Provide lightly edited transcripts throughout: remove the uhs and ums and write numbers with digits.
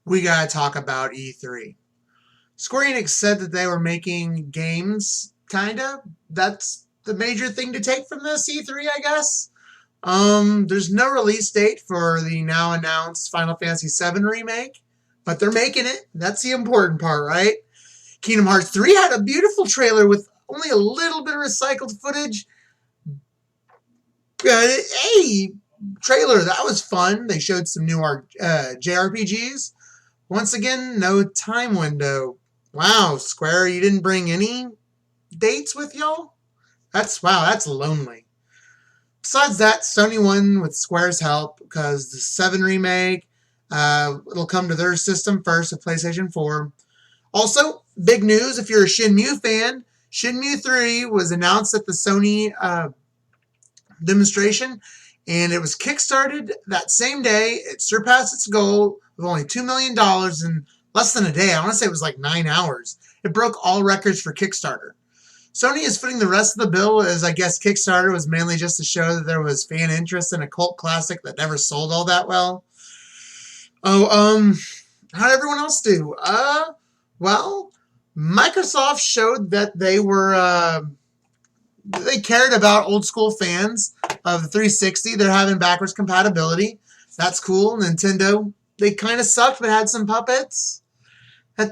we gotta talk about E3. Square Enix said that they were making games, kinda. That's the major thing to take from this E3, I guess. There's no release date for the now announced Final Fantasy VII remake, but they're making it. That's the important part, right? Kingdom Hearts 3 had a beautiful trailer with only a little bit of recycled footage. Hey, trailer, that was fun. They showed some new JRPGs. Once again, no time window. Wow, Square, you didn't bring any dates with y'all? That's lonely. Besides that, Sony won with Square's help because the 7 remake, it'll come to their system first, with PlayStation 4. Also, big news if you're a Shenmue fan, Shenmue 3 was announced at the Sony demonstration, and it was kickstarted that same day. It surpassed its goal of only $2 million in less than a day. I want to say it was like 9 hours. It broke all records for Kickstarter. Sony is footing the rest of the bill, as I guess Kickstarter was mainly just to show that there was fan interest in a cult classic that never sold all that well. How did everyone else do? Well, Microsoft showed that they cared about old school fans of the 360. They're having backwards compatibility. That's cool. Nintendo, they kind of sucked, but had some puppets. They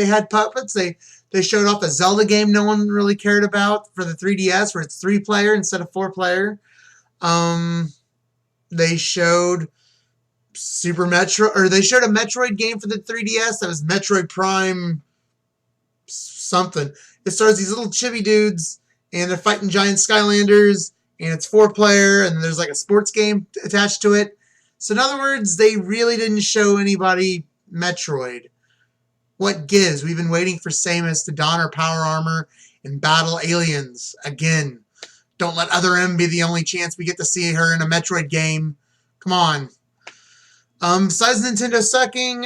had puppets. They showed off a Zelda game no one really cared about for the 3DS, where it's 3-player instead of 4-player. They showed they showed a Metroid game for the 3DS that was Metroid Prime something. It stars these little chibi dudes, and they're fighting giant Skylanders, and it's 4-player, and there's like a sports game attached to it. So in other words, they really didn't show anybody Metroid. What gives? We've been waiting for Samus to don her power armor and battle aliens again. Don't let Other M be the only chance we get to see her in a Metroid game. Come on. Besides Nintendo sucking,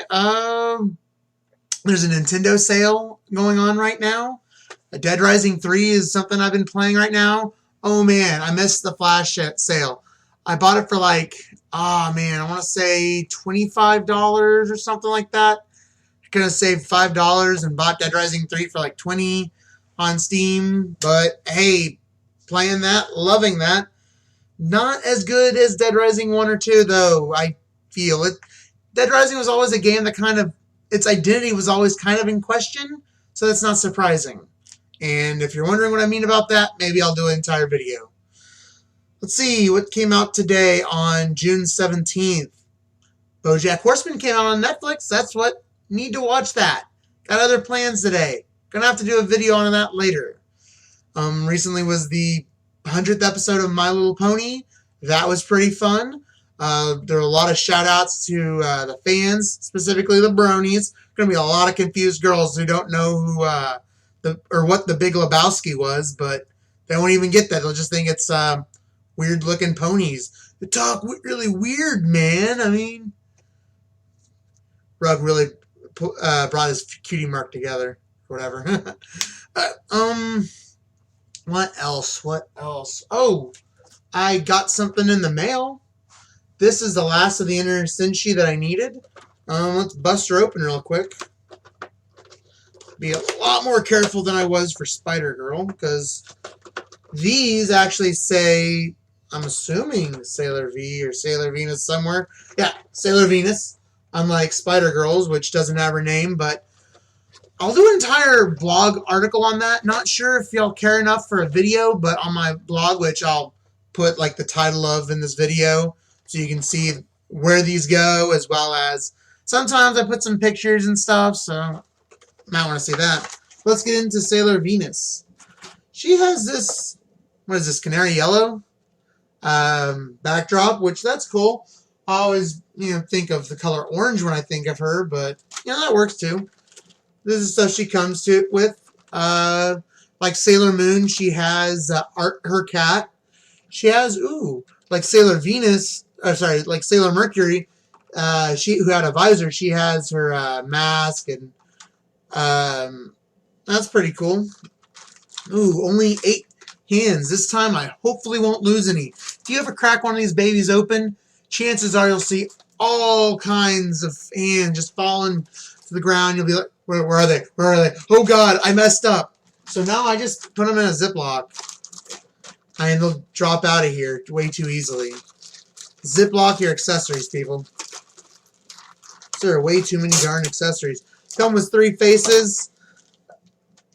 there's a Nintendo sale going on right now. Dead Rising 3 is something I've been playing right now. Oh man, I missed the flash sale. I bought it for I want to say $25 or something like that. Could have saved $5 and bought Dead Rising 3 for like $20 on Steam. But hey, playing that, loving that. Not as good as Dead Rising 1 or 2 though, I feel it. Dead Rising was always a game that its identity was always kind of in question, so that's not surprising. And if you're wondering what I mean about that, maybe I'll do an entire video. Let's see what came out today on June 17th. BoJack Horseman came out on Netflix. That's what. Need to watch that. Got other plans today. Gonna have to do a video on that later. Recently was the 100th episode of My Little Pony. That was pretty fun. There were a lot of shout outs to the fans, specifically the bronies. Gonna be a lot of confused girls who don't know who what the Big Lebowski was, but they won't even get that. They'll just think it's weird looking ponies. They talk really weird, man. I mean, Rug really brought his cutie mark together. Whatever. What else? Oh, I got something in the mail. This is the last of the Inner Senshi that I needed. Let's bust her open real quick. Be a lot more careful than I was for Spider-Girl, because these actually say, I'm assuming Sailor V or Sailor Venus somewhere. Yeah, Sailor Venus. Unlike Spider-Girls, which doesn't have her name, but I'll do an entire blog article on that. Not sure if y'all care enough for a video, but on my blog, which I'll put like the title of in this video, so you can see where these go, as well as sometimes I put some pictures and stuff, so you might want to see that. Let's get into Sailor Venus. She has this, what is this, canary yellow backdrop, which that's cool. I always, think of the color orange when I think of her, but, that works too. This is stuff she comes with. Like Sailor Moon, she has her cat. She has, like Sailor Venus, like Sailor Mercury, who had a visor, she has her mask, and that's pretty cool. Only 8 hands. This time I hopefully won't lose any. If you ever crack one of these babies open, chances are you'll see all kinds of hands just falling to the ground. You'll be like, where are they? Where are they? Oh God, I messed up. So now I just put them in a Ziploc, and they'll drop out of here way too easily. Ziploc your accessories, people. There are way too many darn accessories. Come with 3 faces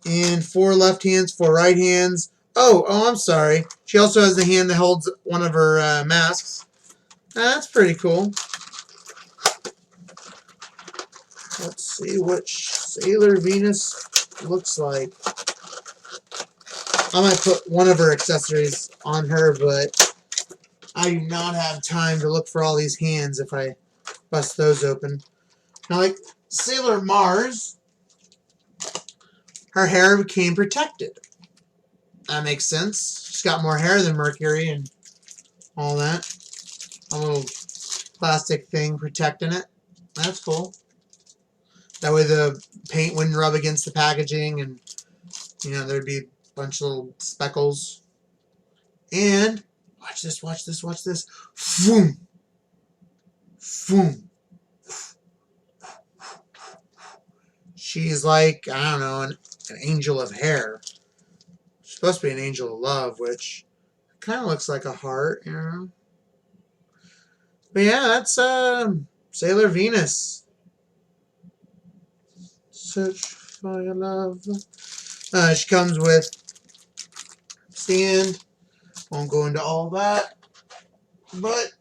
and 4 left hands, 4 right hands. Oh, I'm sorry. She also has the hand that holds one of her masks. That's pretty cool. Let's see what Sailor Venus looks like. I might put one of her accessories on her, but I do not have time to look for all these hands if I bust those open. Now, like Sailor Mars, her hair became protected. That makes sense. She's got more hair than Mercury and all that. A little plastic thing protecting it. That's cool. That way the paint wouldn't rub against the packaging and, you know, there'd be a bunch of little speckles. And, watch this, watch this, watch this. Boom! Boom! She's like, I don't know, an angel of hair. She's supposed to be an angel of love, which kind of looks like a heart, you know. But yeah, that's Sailor Venus. Search for your love. She comes with stand. Won't go into all that, but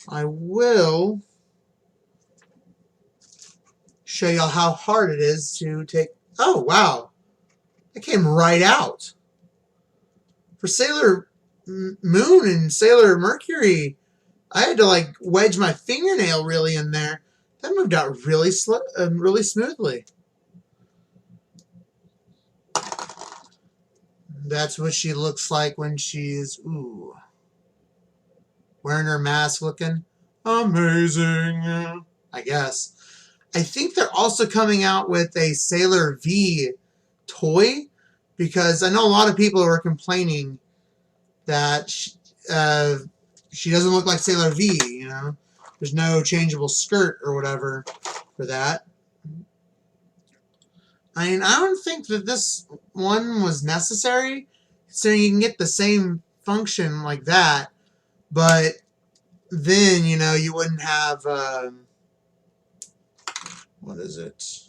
I will show y'all how hard it is to take. Oh, wow. It came right out. For Sailor Moon and Sailor Mercury, I had to like wedge my fingernail really in there. That moved out really smoothly. That's what she looks like when she's, wearing her mask looking amazing, I guess. I think they're also coming out with a Sailor V toy, because I know a lot of people were complaining that she doesn't look like Sailor V, you know. There's no changeable skirt or whatever for that. I mean, I don't think that this one was necessary, so you can get the same function like that, but then, you know, you wouldn't have, what is it?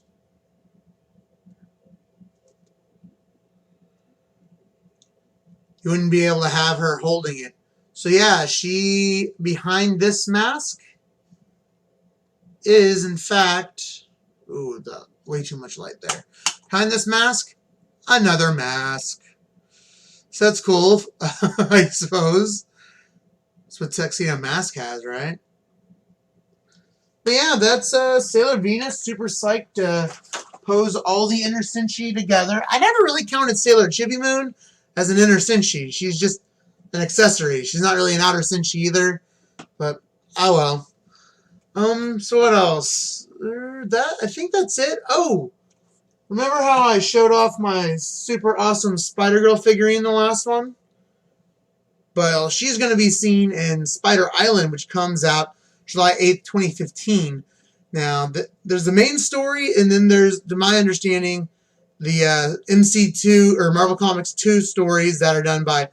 You wouldn't be able to have her holding it. So yeah, she, behind this mask, is in fact, way too much light there. Behind this mask, another mask. So that's cool, I suppose. That's what Tuxedo Mask has, right? But yeah, that's Sailor Venus. Super psyched to pose all the Inner Senshi together. I never really counted Sailor Chibi Moon as an Inner Senshi. She's just an accessory. She's not really an Outer Senshi either. But, oh well. So what else? I think that's it. Oh! Remember how I showed off my super awesome Spider-Girl figurine in the last one? Well, she's going to be seen in Spider Island, which comes out July 8th, 2015. Now, there's the main story, and then there's, to my understanding, the MC2 or Marvel Comics 2 stories that are done by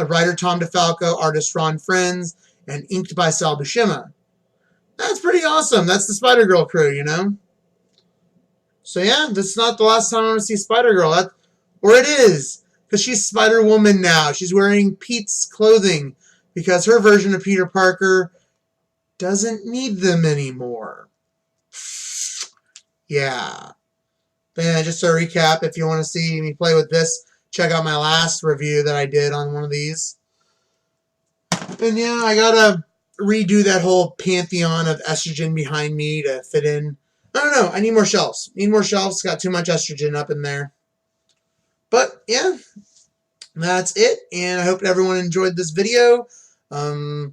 writer Tom DeFalco, artist Ron Frenz, and inked by Sal Buscema. That's pretty awesome. That's the Spider-Girl crew, you know? So yeah, this is not the last time I'm going to see Spider-Girl. Or it is, because she's Spider-Woman now. She's wearing Pete's clothing because her version of Peter Parker doesn't need them anymore. Yeah. But yeah, just to recap, if you want to see me play with this, check out my last review that I did on one of these. And yeah, I gotta redo that whole pantheon of estrogen behind me to fit in. I don't know. I need more shelves. Need more shelves. Got too much estrogen up in there. But yeah, that's it. And I hope everyone enjoyed this video. Tell me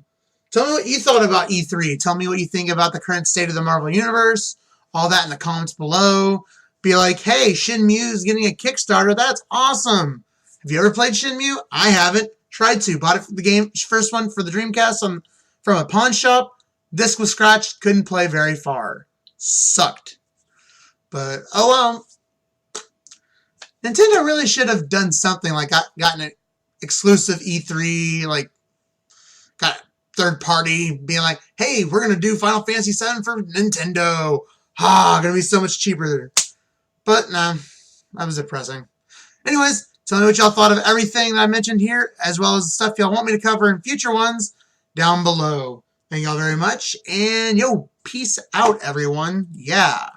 what you thought about E3. Tell me what you think about the current state of the Marvel Universe. All that in the comments below. Be like, hey, Shenmue is getting a Kickstarter. That's awesome. Have you ever played Shenmue? I haven't. Tried to. Bought it for the game, first one for the Dreamcast on from a pawn shop. Disc was scratched, couldn't play very far. Sucked. But, oh well. Nintendo really should have done something like gotten an exclusive E3, like got a third party being like, hey, we're going to do Final Fantasy VII for Nintendo. Going to be so much cheaper. But nah, that was depressing. Anyways, tell me what y'all thought of everything that I mentioned here, as well as the stuff y'all want me to cover in future ones down below. Thank y'all very much, and yo, peace out, everyone. Yeah.